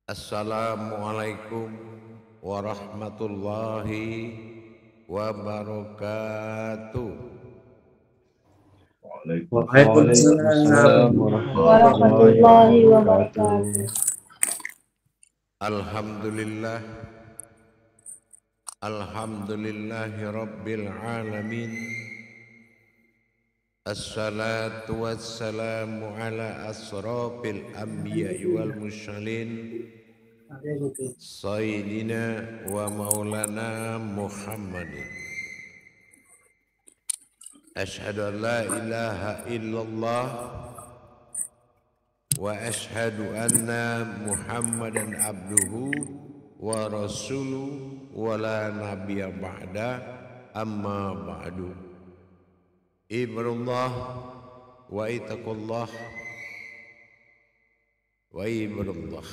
Assalamualaikum warahmatullahi wabarakatuh. Waalaikumsalam warahmatullahi wabarakatuh. Alhamdulillah, alhamdulillahi rabbil alamin. Assalatu wassalamu ala asrafil anbiya'i wal mursalin Sayyidina wa maulana Muhammadin. Ashhadu an la ilaha illallah wa ashhadu anna Muhammadan abduhu wa rasuluhu wa la nabiyya ba'da, amma ba'du. Ibadallah wa ittaqullah wa ibadallah.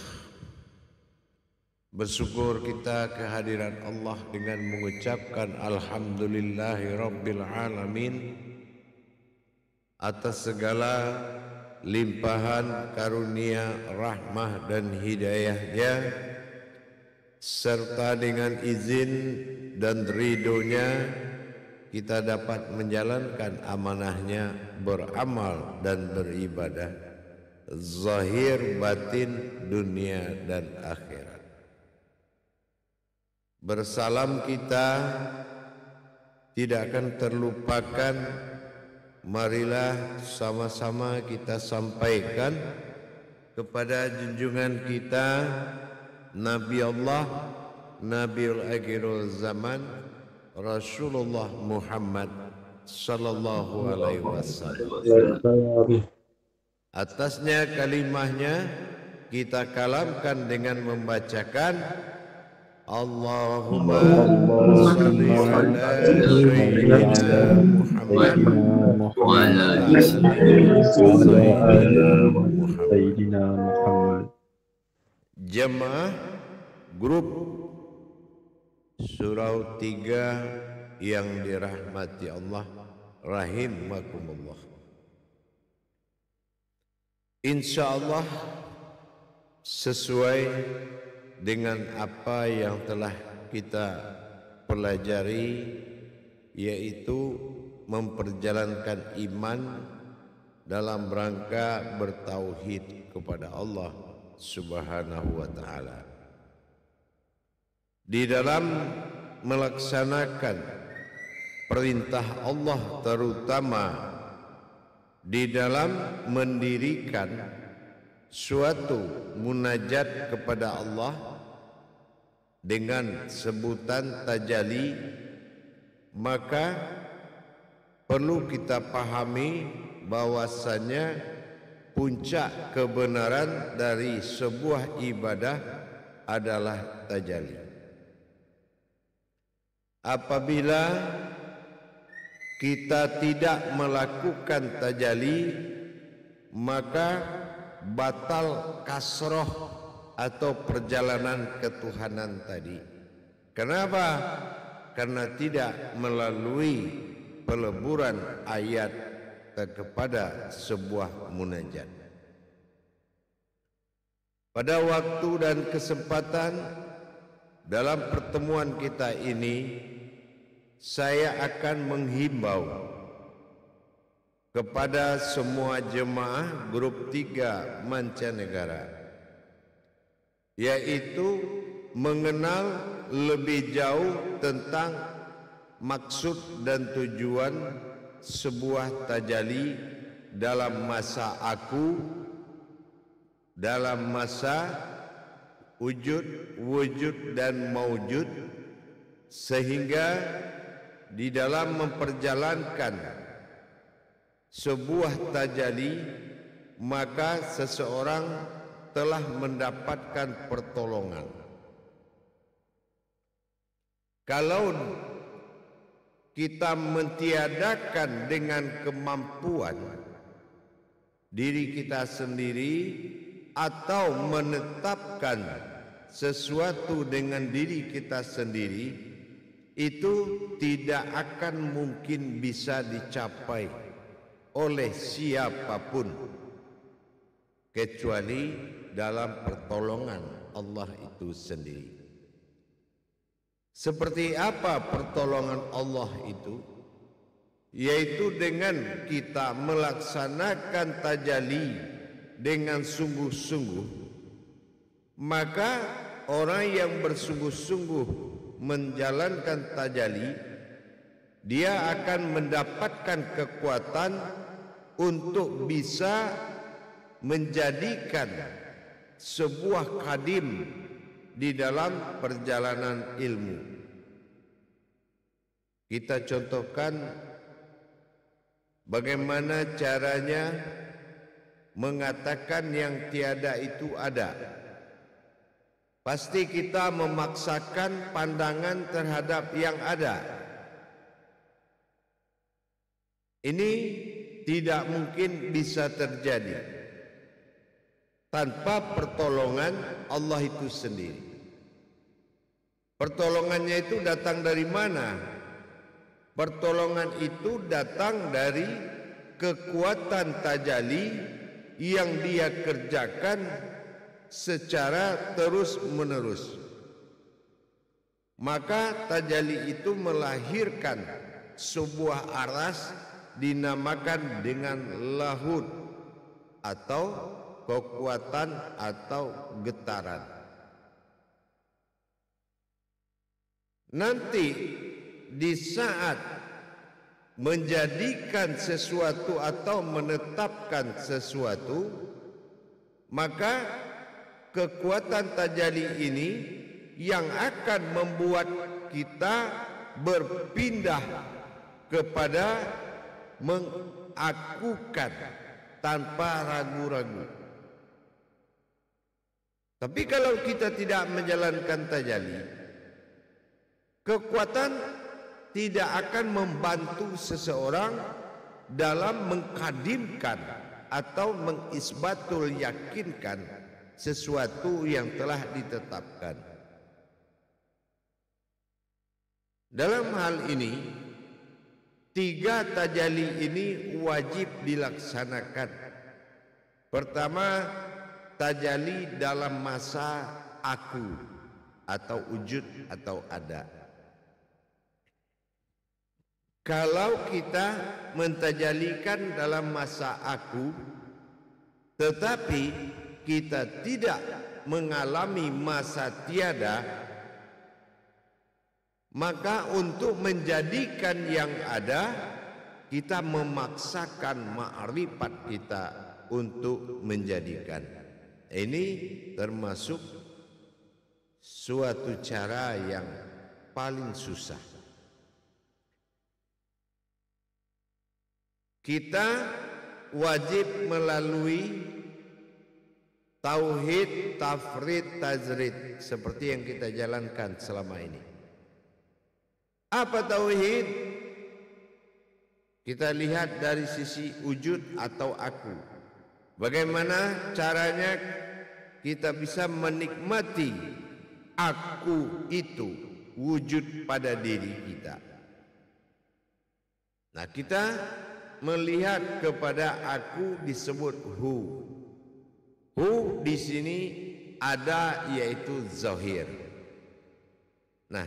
Bersyukur kita kehadiran Allah dengan mengucapkan alhamdulillahi rabbil alamin atas segala limpahan karunia, rahmah dan hidayahnya, serta dengan izin dan ridhonya kita dapat menjalankan amanahnya, beramal dan beribadah zahir batin dunia dan akhirat. Bersalam kita tidak akan terlupakan. Marilah sama-sama kita sampaikan kepada junjungan kita Nabi Allah, Nabiul Akhirul Zaman, Rasulullah Muhammad sallallahu alaihi wasallam. Atasnya kalimahnya kita kalamkan dengan membacakan Allahumma salli ala sayyidina Muhammad wa ala sayyidina Muhammad. Jemaah grup Surau 3 yang dirahmati Allah rahimakumullah. Insyaallah sesuai dengan apa yang telah kita pelajari, yaitu memperjalankan iman dalam rangka bertauhid kepada Allah Subhanahu wa taala. Di dalam melaksanakan perintah Allah, terutama di dalam mendirikan suatu munajat kepada Allah dengan sebutan tajalli, maka perlu kita pahami bahwasanya puncak kebenaran dari sebuah ibadah adalah tajalli. Apabila kita tidak melakukan tajalli, maka batal kasroh atau perjalanan ketuhanan tadi. Kenapa? Karena tidak melalui peleburan ayat kepada sebuah munajat. Pada waktu dan kesempatan dalam pertemuan kita ini, saya akan menghimbau kepada semua jemaah grup 3 mancanegara, yaitu mengenal lebih jauh tentang maksud dan tujuan sebuah tajalli dalam masa aku, dalam masa wujud dan maujud, sehingga di dalam memperjalankan sebuah tajalli maka seseorang telah mendapatkan pertolongan. Kalau kita mentiadakan dengan kemampuan diri kita sendiri atau menetapkan sesuatu dengan diri kita sendiri, itu tidak akan mungkin bisa dicapai oleh siapapun kecuali dalam pertolongan Allah itu sendiri. Seperti apa pertolongan Allah itu? Yaitu dengan kita melaksanakan tajalli dengan sungguh-sungguh, maka orang yang bersungguh-sungguh menjalankan tajalli, dia akan mendapatkan kekuatan untuk bisa menjadikan sebuah khadim di dalam perjalanan ilmu. Kita contohkan bagaimana caranya mengatakan yang tiada itu ada. Pasti kita memaksakan pandangan terhadap yang ada. Ini tidak mungkin bisa terjadi tanpa pertolongan Allah itu sendiri. Pertolongannya itu datang dari mana? Pertolongan itu datang dari kekuatan tajalli yang dia kerjakan secara terus-menerus. Maka tajalli itu melahirkan sebuah aras dinamakan dengan lahud atau kekuatan atau getaran. Nanti di saat menjadikan sesuatu atau menetapkan sesuatu, maka kekuatan tajalli ini yang akan membuat kita berpindah kepada mengakukan tanpa ragu-ragu. Tapi kalau kita tidak menjalankan tajalli, kekuatan tidak akan membantu seseorang dalam mengkadimkan atau mengisbatul yakinkan sesuatu yang telah ditetapkan. Dalam hal ini, tiga tajalli ini wajib dilaksanakan. Pertama, tajalli dalam masa aku atau wujud atau ada. Kalau kita mentajalikan dalam masa aku, tetapi kita tidak mengalami masa tiada, maka untuk menjadikan yang ada, kita memaksakan ma'rifat kita untuk menjadikan. Ini termasuk suatu cara yang paling susah. Kita wajib melalui tauhid, tafrid, tajrid seperti yang kita jalankan selama ini. Apa tauhid? Kita lihat dari sisi wujud atau aku. Bagaimana caranya kita bisa menikmati aku itu wujud pada diri kita. Nah, kita melihat kepada aku disebut hu. Hu di sini ada yaitu zahir. Nah,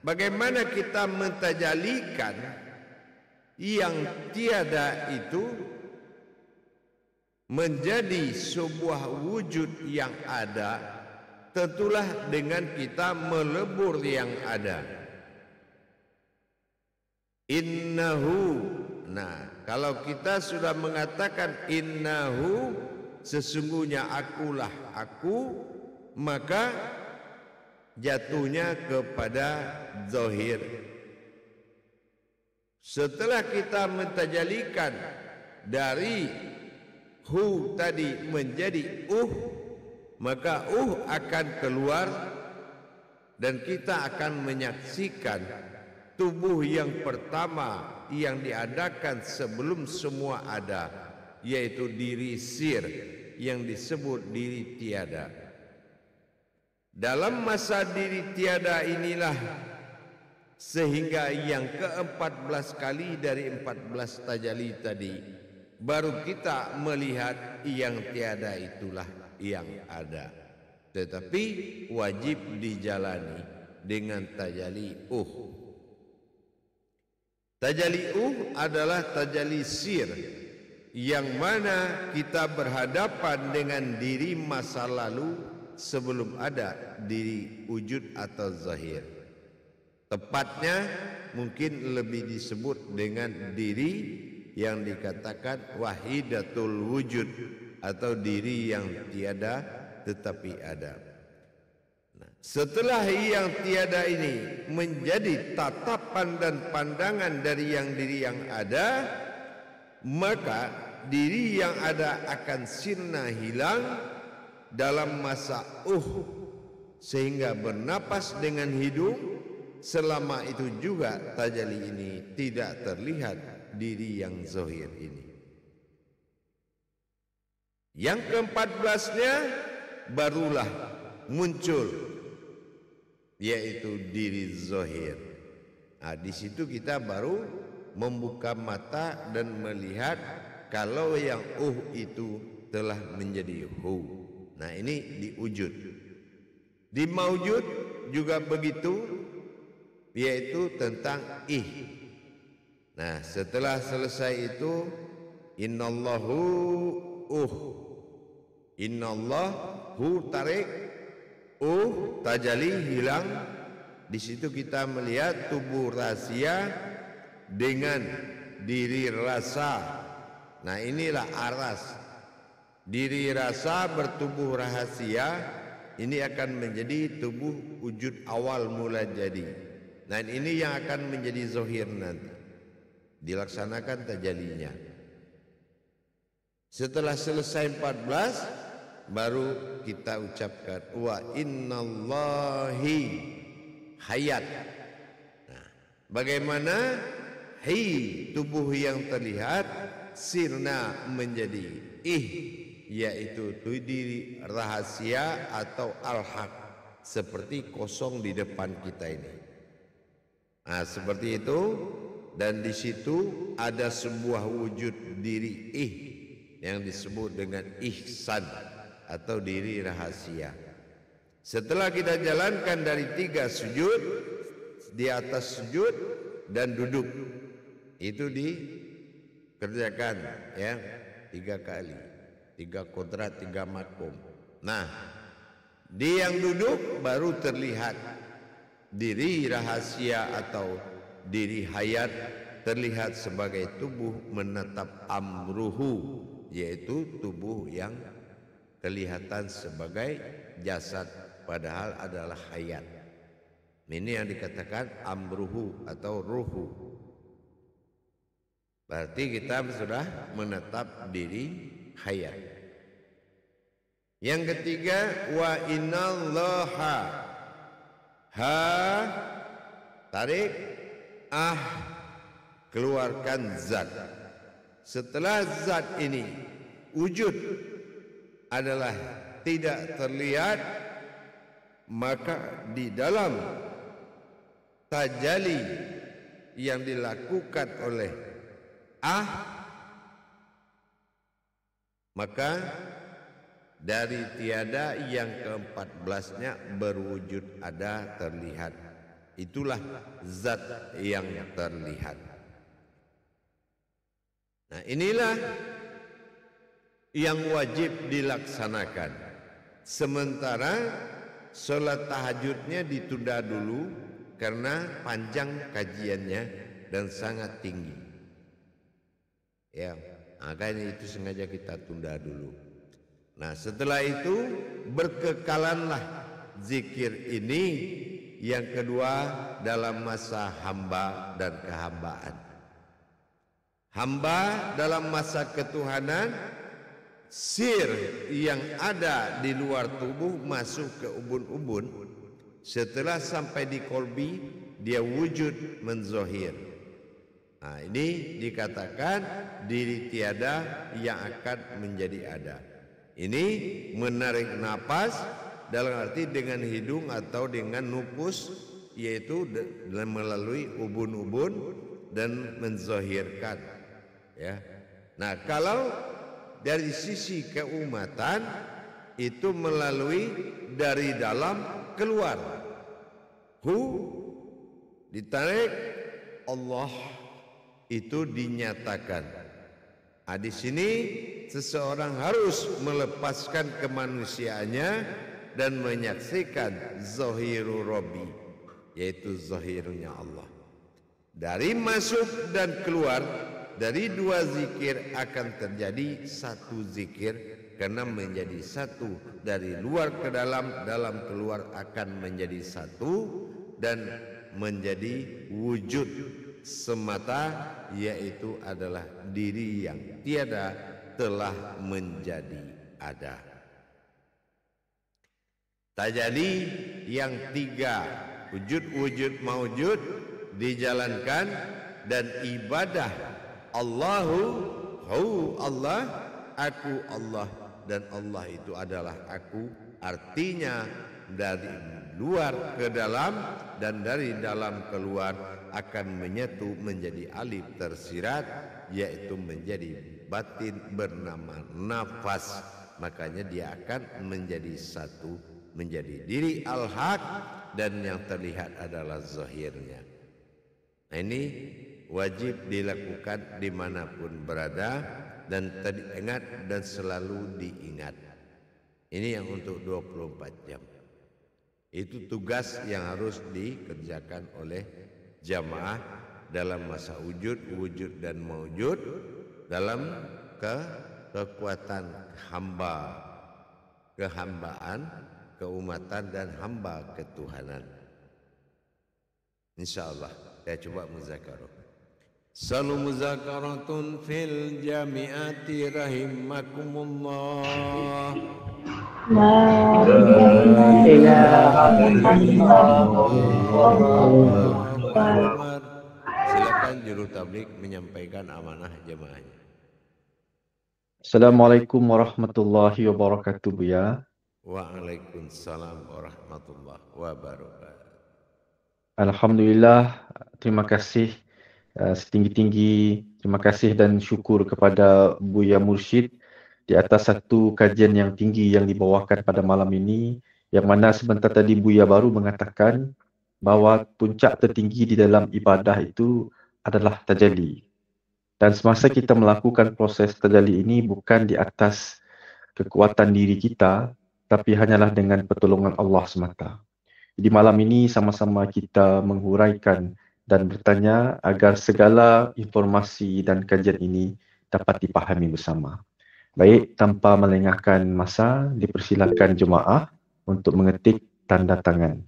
bagaimana kita mentajalikan yang tiada itu menjadi sebuah wujud yang ada? Tentulah dengan kita melebur yang ada. Innahu. Nah, kalau kita sudah mengatakan innahu, sesungguhnya akulah aku, maka jatuhnya kepada zahir. Setelah kita mentajalikan dari hu tadi menjadi maka akan keluar dan kita akan menyaksikan tubuh yang pertama yang diadakan sebelum semua ada, yaitu diri sir yang disebut diri tiada. Dalam masa diri tiada inilah sehingga yang ke-14 kali dari 14 tajalli tadi baru kita melihat yang tiada itulah yang ada. tetapi wajib dijalani dengan tajalli. Tajalli adalah tajalli sir, yang mana kita berhadapan dengan diri masa lalu sebelum ada diri wujud atau zahir. Tepatnya mungkin lebih disebut dengan diri yang dikatakan wahidatul wujud, atau diri yang tiada tetapi ada. Nah, setelah yang tiada ini menjadi tatapan dan pandangan dari yang diri yang ada, maka diri yang ada akan sirna hilang dalam masa sehingga bernapas dengan hidung. Selama itu juga tajalli ini tidak terlihat diri yang zahir ini. Yang ke-14-nya barulah muncul, yaitu diri zahir. Nah, di situ kita baru membuka mata dan melihat kalau yang itu telah menjadi hu. Nah, ini di wujud. Di maujud juga begitu, yaitu tentang Nah, setelah selesai itu innallahu innallahu tarik tajalli hilang. Di situ kita melihat tubuh rahasia dengan diri rasa. Nah, inilah aras. Diri rasa bertubuh rahasia ini akan menjadi tubuh wujud awal mula jadi. Dan ini yang akan menjadi zahir nanti dilaksanakan tajallinya. Setelah selesai 14 baru kita ucapkan wa innallahi hayat. Nah, bagaimana tubuh yang terlihat sirna menjadi yaitu diri rahasia atau al-haq, seperti kosong di depan kita ini. Nah, seperti itu. Dan di situ ada sebuah wujud diri yang disebut dengan ihsan atau diri rahasia. Setelah kita jalankan dari 3 sujud, di atas sujud dan duduk, itu dikerjakan ya 3 kali, 3 kodrat, 3 makom. Nah, di yang duduk baru terlihat diri rahasia atau diri hayat, terlihat sebagai tubuh menatap amruhu, yaitu tubuh yang kelihatan sebagai jasad padahal adalah hayat. Ini yang dikatakan amruhu atau ruhu. Berarti kita sudah menatap diri hayat. Yang ketiga wa innallaha tarik keluarkan zat. Setelah zat ini wujud adalah tidak terlihat, maka di dalam tajalli yang dilakukan oleh maka dari tiada yang ke-14-nya berwujud ada terlihat. Itulah zat yang terlihat. Nah, inilah yang wajib dilaksanakan. Sementara sholat tahajudnya ditunda dulu karena panjang kajiannya dan sangat tinggi. Ya, makanya itu sengaja kita tunda dulu. Nah, setelah itu berkekalanlah zikir ini. Yang kedua dalam masa hamba dan kehambaan. Hamba dalam masa ketuhanan, sir yang ada di luar tubuh masuk ke ubun-ubun. Setelah sampai di kolbi, dia wujud menzohir. Nah, ini dikatakan diri tiada yang akan menjadi ada. Ini menarik napas dalam arti dengan hidung atau dengan nupus, yaitu melalui ubun-ubun dan menzohirkan. Ya. Nah, kalau dari sisi keumatan itu melalui dari dalam keluar. Hu ditarik, Allah itu dinyatakan. Di sini seseorang harus melepaskan kemanusiaannya dan menyaksikan zahirul Rabbi, yaitu zahirnya Allah. Dari masuk dan keluar dari dua zikir akan terjadi satu zikir, karena menjadi satu. Dari luar ke dalam, dalam keluar akan menjadi satu dan menjadi wujud semata, yaitu adalah diri yang tiada telah menjadi ada. Tajalli yang tiga, wujud-wujud maujud dijalankan, dan ibadah Allahu, hu Allah, aku Allah, dan Allah itu adalah aku. Artinya dari luar ke dalam dan dari dalam keluar akan menyatu menjadi alif tersirat, yaitu menjadi batin bernama nafas. Makanya dia akan menjadi satu, menjadi diri al-haq, dan yang terlihat adalah zahirnya. Nah, ini wajib dilakukan dimanapun berada dan teringat dan selalu diingat. Ini yang untuk 24 jam. Itu tugas yang harus dikerjakan oleh jamaah dalam masa wujud, wujud dan maujud, dalam kekuatan hamba, kehambaan, keumatan dan hamba ketuhanan. InsyaAllah saya coba muzakarah. Salu muzakaratun fil jami'ati rahimakumullah. La ilaha illallah. Silakan juru tabligh menyampaikan amanah jemaahnya. Assalamualaikum warahmatullahi wabarakatuh, Buya. Waalaikumsalam warahmatullahi wabarakatuh. Alhamdulillah, terima kasih setinggi-tinggi terima kasih dan syukur kepada Buya Mursyid di atas satu kajian yang tinggi yang dibawakan pada malam ini, yang mana sebentar tadi Buya baru mengatakan bahawa puncak tertinggi di dalam ibadah itu adalah tajalli. Dan semasa kita melakukan proses tajalli ini bukan di atas kekuatan diri kita, tapi hanyalah dengan pertolongan Allah semata. Di malam ini sama-sama kita menghuraikan dan bertanya agar segala informasi dan kajian ini dapat dipahami bersama. Baik, tanpa melengahkan masa, dipersilakan jemaah untuk mengetik tanda tangan.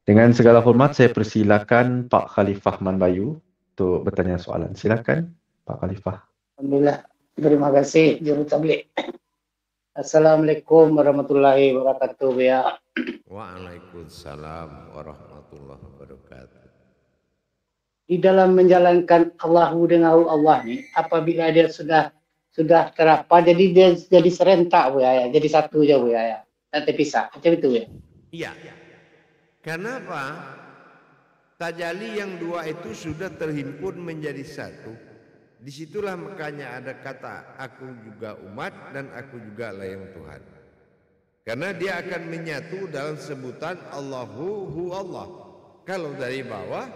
Dengan segala hormat, saya persilakan Pak Khalifah Manbayu untuk bertanya soalan. Silakan, Pak Khalifah. Alhamdulillah, terima kasih juru tabligh. Assalamualaikum warahmatullahi wabarakatuh, ya. Waalaikumsalam warahmatullahi wabarakatuh. Di dalam menjalankan Allahu dengan Allah nih, apabila dia sudah terapa, jadi dia jadi serentak, Bu ya, jadi satu aja, Bu ya, nanti pisah, macam itu, ya. Iya. Kenapa? Tajalli yang dua itu sudah terhimpun menjadi satu. Disitulah makanya ada kata aku juga umat dan aku juga layang Tuhan. Karena dia akan menyatu dalam sebutan Allahu hu Allah. Kalau dari bawah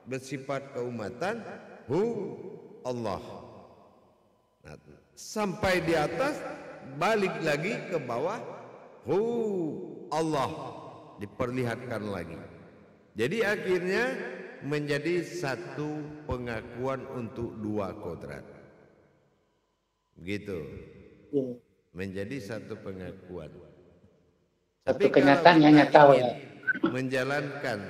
bersifat keumatan hu Allah. Nah, sampai di atas balik lagi ke bawah hu Allah, diperlihatkan lagi. Jadi akhirnya menjadi satu pengakuan untuk dua kodrat. Begitu. Menjadi satu pengakuan. Satu kenyataan yang nyata, ya. Menjalankan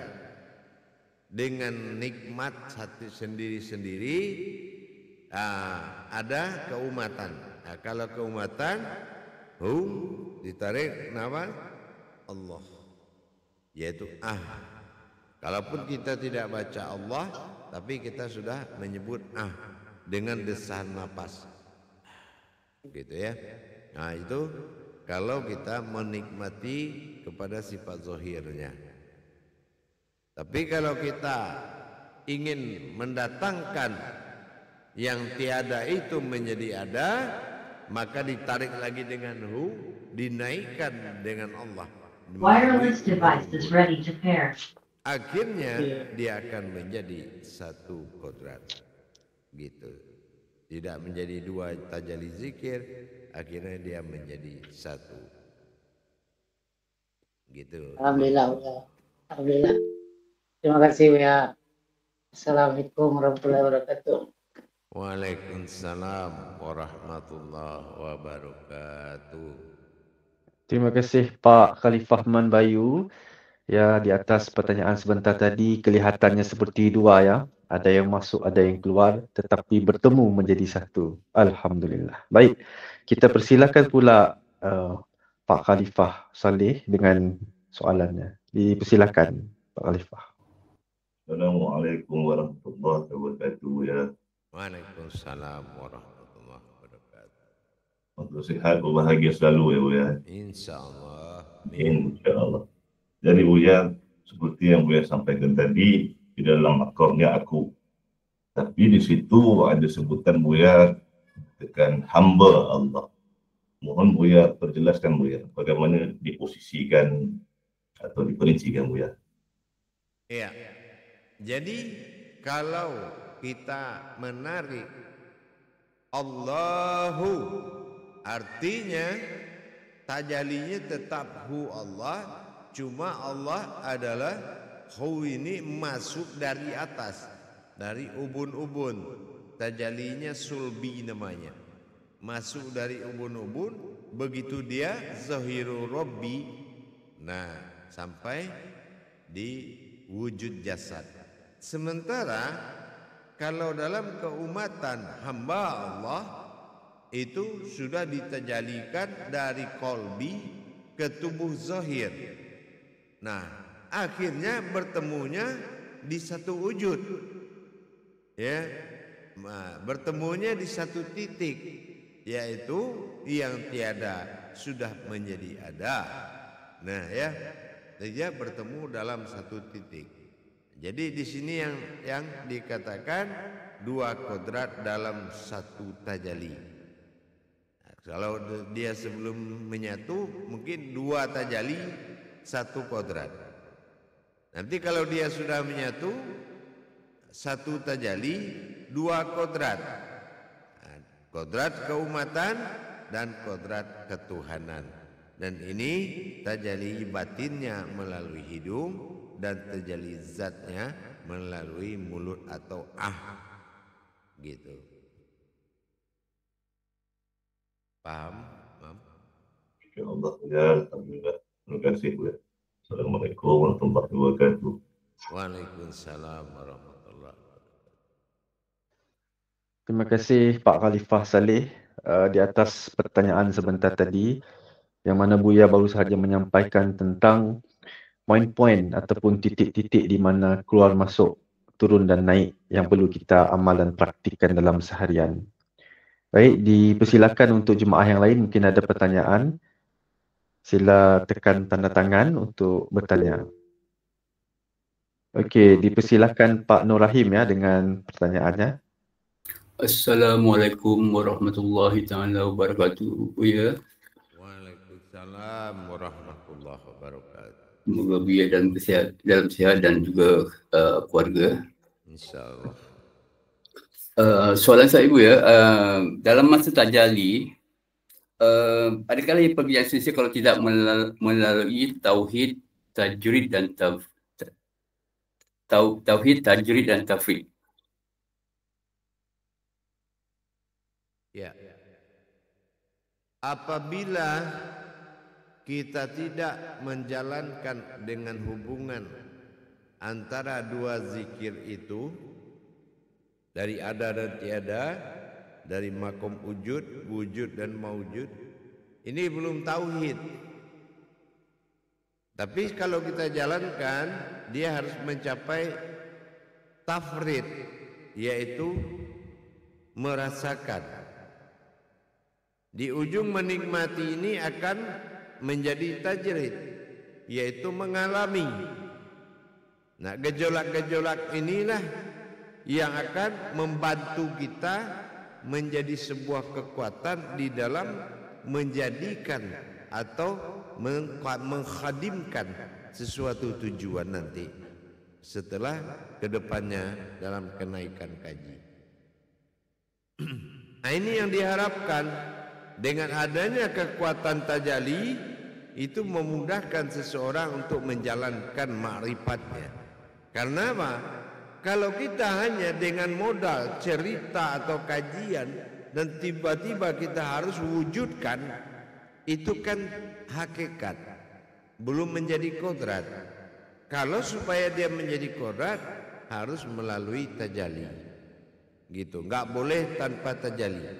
dengan nikmat hati sendiri-sendiri, ada keumatan. Nah, kalau keumatan, ditarik nama Allah, yaitu Kalaupun kita tidak baca Allah, tapi kita sudah menyebut dengan desahan napas, gitu ya. Nah itu kalau kita menikmati kepada sifat zahirnya. Tapi kalau kita ingin mendatangkan yang tiada itu menjadi ada, maka ditarik lagi dengan hu, dinaikkan dengan Allah. Wireless device is ready to pair. Akhirnya dia akan menjadi satu kodrat, gitu. Tidak menjadi dua tajalli zikir, akhirnya dia menjadi satu, gitu. Alhamdulillah. Alhamdulillah. Terima kasih ya. Assalamualaikum warahmatullahi wabarakatuh. Waalaikumsalam warahmatullahi wabarakatuh. Terima kasih Pak Khalifah Man Bayu. Ya, di atas pertanyaan sebentar tadi kelihatannya seperti dua ya. Ada yang masuk, ada yang keluar, tetapi bertemu menjadi satu. Alhamdulillah. Baik, kita persilakan pula Pak Khalifah Saleh dengan soalannya. Dipersilakan Pak Khalifah. Assalamualaikum warahmatullahi wabarakatuh ya. Waalaikumsalam warahmatullahi wabarakatuh. Untuk sehat berbahagia selalu ya Buya. Insyaallah. Insyaallah. Jadi Buya, seperti yang Buya sampaikan tadi, di dalam akornya aku. Tapi di situ ada sebutan Buya dengan hamba Allah. Mohon Buya perjelaskan Buya, bagaimana diposisikan atau diperincikan Buya. Iya. Jadi kalau kita menarik Allahu, artinya tajalinya tetap hu Allah, cuma Allah adalah hu ini masuk dari atas, dari ubun-ubun. Tajalinya sulbi namanya, masuk dari ubun-ubun, begitu dia zahiru rabbi, nah sampai di wujud jasad. Sementara kalau dalam keumatan hamba Allah itu sudah ditajalikan dari kolbi ke tubuh zahir. Nah, akhirnya bertemunya di satu wujud, ya, bertemunya di satu titik, yaitu yang tiada sudah menjadi ada. Nah, ya, dia bertemu dalam satu titik. Jadi di sini yang dikatakan dua kodrat dalam satu tajalli. Nah, kalau dia sebelum menyatu mungkin dua tajalli satu kodrat. Nanti kalau dia sudah menyatu satu tajalli dua kodrat. Nah, kodrat keumatan dan kodrat ketuhanan. Dan ini tajalli batinnya melalui hidung dan tajalli zatnya melalui mulut atau gitu. Paham? Insyaallah ya, alhamdulillah. Terima kasih Buya. Assalamualaikum warahmatullahi wabarakatuh. Waalaikumsalam warahmatullahi wabarakatuh. Terima kasih Pak Khalifah Saleh di atas pertanyaan sebentar tadi, yang mana Buya baru sahaja menyampaikan tentang poin-poin ataupun titik-titik di mana keluar masuk, turun dan naik yang perlu kita amal dan praktikkan dalam seharian. Baik, dipersilakan untuk jemaah yang lain mungkin ada pertanyaan. Sila tekan tanda tangan untuk bertanya. Okey, dipersilakan Pak Nur Rahim ya dengan pertanyaannya. Assalamualaikum warahmatullahi taala wabarakatuh. Ya. Waalaikumsalam warahmatullahi wabarakatuh. Semoga Buya dalam sihat dan juga keluarga. InsyaAllah. Soalan saya Buya, dalam masa tajalli, adakah perbezaan selesai kalau tidak melalui tauhid, tajrid dan tauhid, tajrid dan tafwid? Ya. Apabila kita tidak menjalankan dengan hubungan antara dua zikir itu, dari ada dan tiada, dari makom wujud, wujud dan maujud, ini belum tauhid. Tapi kalau kita jalankan, dia harus mencapai tafrid, yaitu merasakan. Di ujung menikmati ini akan menjadi tajrid, yaitu mengalami. Nah, gejolak-gejolak inilah yang akan membantu kita menjadi sebuah kekuatan di dalam menjadikan atau menghadimkan sesuatu tujuan nanti setelah kedepannya dalam kenaikan kaji. Nah, ini yang diharapkan dengan adanya kekuatan tajalli itu memudahkan seseorang untuk menjalankan ma'rifatnya. Karena apa? Kalau kita hanya dengan modal cerita atau kajian dan tiba-tiba kita harus wujudkan, itu kan hakikat, belum menjadi kodrat. Kalau supaya dia menjadi kodrat harus melalui tajalli, gitu. Nggak boleh tanpa tajalli,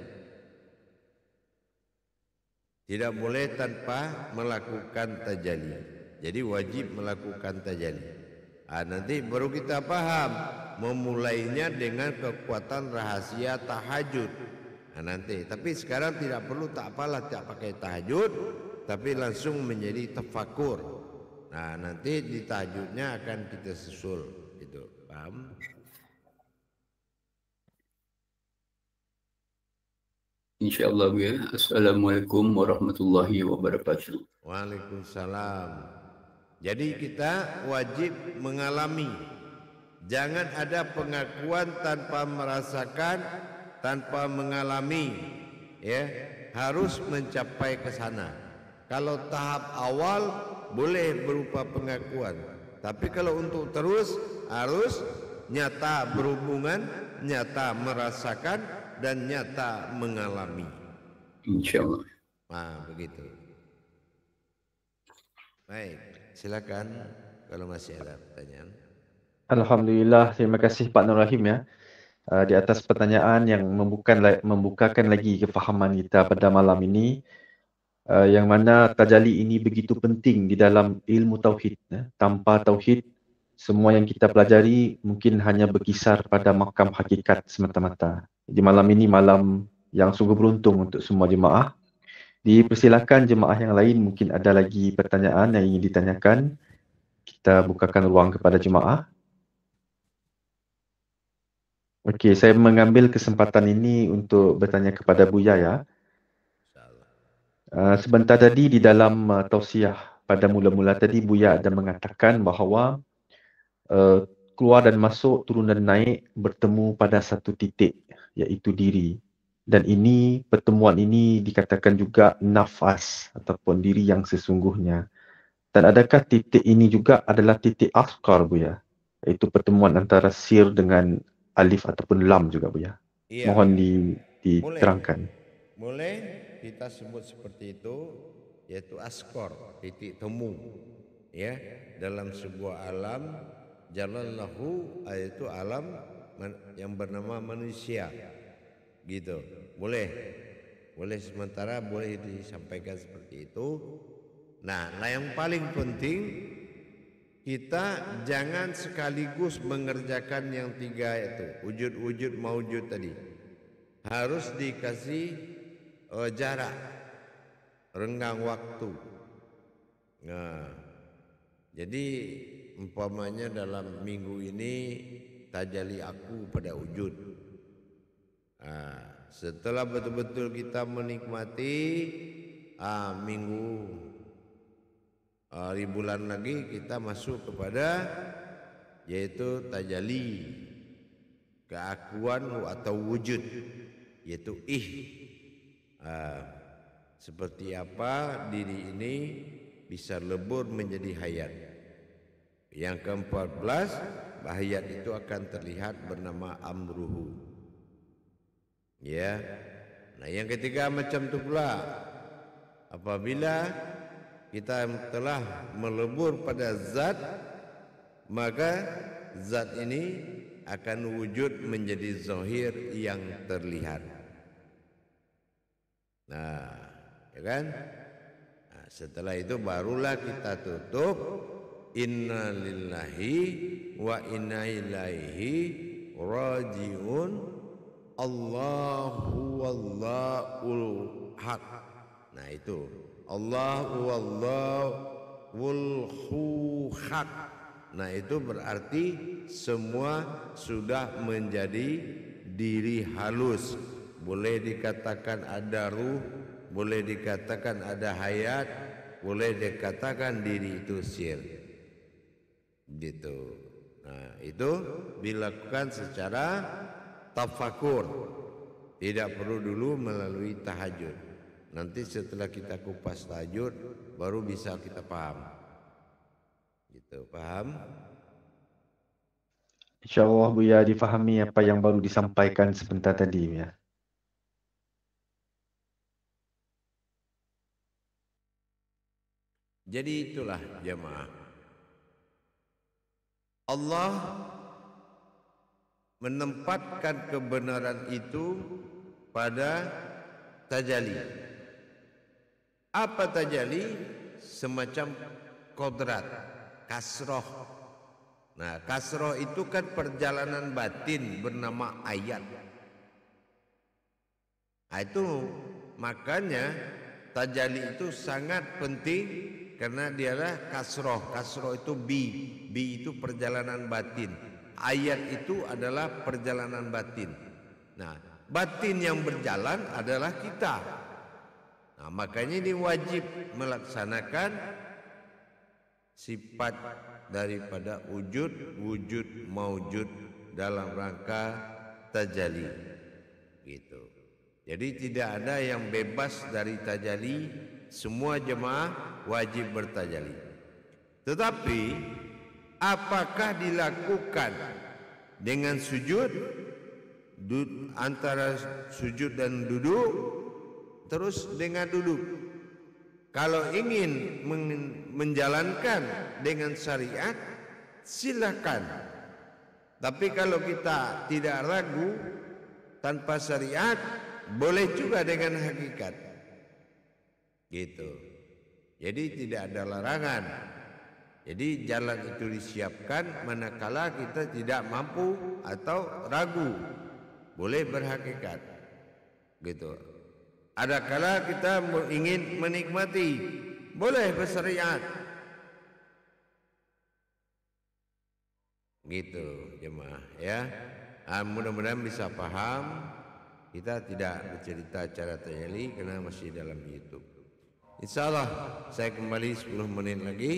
tidak boleh tanpa melakukan tajalli. Jadi wajib melakukan tajalli. Nanti baru kita paham memulainya dengan kekuatan rahasia tahajud. Nanti, tapi sekarang tidak perlu tak pakai tahajud, tapi langsung menjadi tafakur. Nanti di tahajudnya akan kita susul, gitu. Paham? InsyaAllah ya. Assalamualaikum warahmatullahi wabarakatuh. Waalaikumsalam. Jadi kita wajib mengalami. Jangan ada pengakuan tanpa merasakan, tanpa mengalami. Ya, harus mencapai ke sana. Kalau tahap awal boleh berupa pengakuan, tapi kalau untuk terus harus nyata berhubungan, nyata merasakan, dan nyata mengalami. InsyaAllah. Begitu. Baik, silakan kalau masih ada pertanyaan. Alhamdulillah, terima kasih Pak Nur Rahim ya. Di atas pertanyaan yang membukakan lagi kefahaman kita pada malam ini, yang mana tajalli ini begitu penting di dalam ilmu tauhid. Tanpa tauhid, semua yang kita pelajari mungkin hanya berkisar pada makam hakikat semata-mata. Di malam ini malam yang sungguh beruntung untuk semua jemaah. Dipersilakan jemaah yang lain mungkin ada lagi pertanyaan yang ingin ditanyakan. Kita bukakan ruang kepada jemaah. Okey, saya mengambil kesempatan ini untuk bertanya kepada Buya ya. Sebentar tadi di dalam tausiah pada mula-mula tadi Buya ada mengatakan bahawa keluar dan masuk, turun dan naik bertemu pada satu titik, iaitu diri. Dan ini, pertemuan ini dikatakan juga nafas ataupun diri yang sesungguhnya. Dan adakah titik ini juga adalah titik asghar Buya? Iaitu pertemuan antara sir dengan alif ataupun lam juga Buya. Iya. Mohon diterangkan. Boleh kita sebut seperti itu, yaitu asghar, titik temu. Ya, dalam sebuah alam, jalallahu, yaitu alam yang bernama manusia. Gitu, boleh sementara boleh disampaikan seperti itu. Nah, yang paling penting kita jangan sekaligus mengerjakan yang tiga itu, wujud maujud tadi. Harus dikasih jarak, renggang waktu. Nah, jadi umpamanya dalam minggu ini tajalli aku pada wujud. Setelah betul-betul kita menikmati minggu hari bulan lagi kita masuk kepada yaitu tajalli, keakuan atau wujud, yaitu seperti apa diri ini bisa lebur menjadi hayat. Yang ke-14, hayat itu akan terlihat bernama amruhu. Ya. Nah, yang ketiga macam tu pula. Apabila kita telah melebur pada zat, maka zat ini akan wujud menjadi zahir yang terlihat. Nah, ya kan? Nah, setelah itu barulah kita tutup inna lillahi wa inna ilaihi rajiun. Allahu wallahul haq. Nah, itu Allahu wallahul haq. Nah, itu berarti semua sudah menjadi diri halus, boleh dikatakan ada ruh, boleh dikatakan ada hayat, boleh dikatakan diri itu sir. Gitu. Nah, itu dilakukan secara tafakur. Tidak perlu dulu melalui tahajud. Nanti setelah kita kupas tahajud baru bisa kita paham. Gitu, paham? InsyaAllah Buya difahami apa yang baru disampaikan sebentar tadi ya. Jadi itulah jemaah. Allah menempatkan kebenaran itu pada tajalli. Apa tajalli? Semacam kodrat, kasroh. Nah, kasroh itu kan perjalanan batin bernama ayat. Nah, itu makanya tajalli itu sangat penting karena dialah kasroh. Kasroh itu bi itu perjalanan batin. Ayat itu adalah perjalanan batin. Nah, batin yang berjalan adalah kita. Nah, makanya ini wajib melaksanakan sifat daripada wujud maujud dalam rangka tajalli. Gitu. Jadi tidak ada yang bebas dari tajalli, semua jemaah wajib bertajalli. Tetapi apakah dilakukan dengan sujud, antara sujud dan duduk, terus dengan duduk? Kalau ingin menjalankan dengan syariat, silakan. Tapi kalau kita tidak ragu tanpa syariat, boleh juga dengan hakikat. Gitu. Jadi tidak ada larangan. Jadi jalan itu disiapkan manakala kita tidak mampu atau ragu. Boleh berhakikat. Gitu. Ada kala kita ingin menikmati, boleh bersyariat. Gitu jemaah ya. Mudah-mudahan bisa paham. Kita tidak bercerita cara tajalli karena masih dalam YouTube. InsyaAllah saya kembali 10 menit lagi.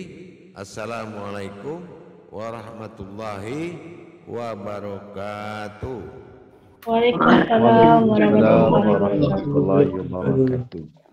Assalamualaikum warahmatullahi wabarakatuh. Waalaikumsalam warahmatullahi wabarakatuh. Warahmatullahi wabarakatuh.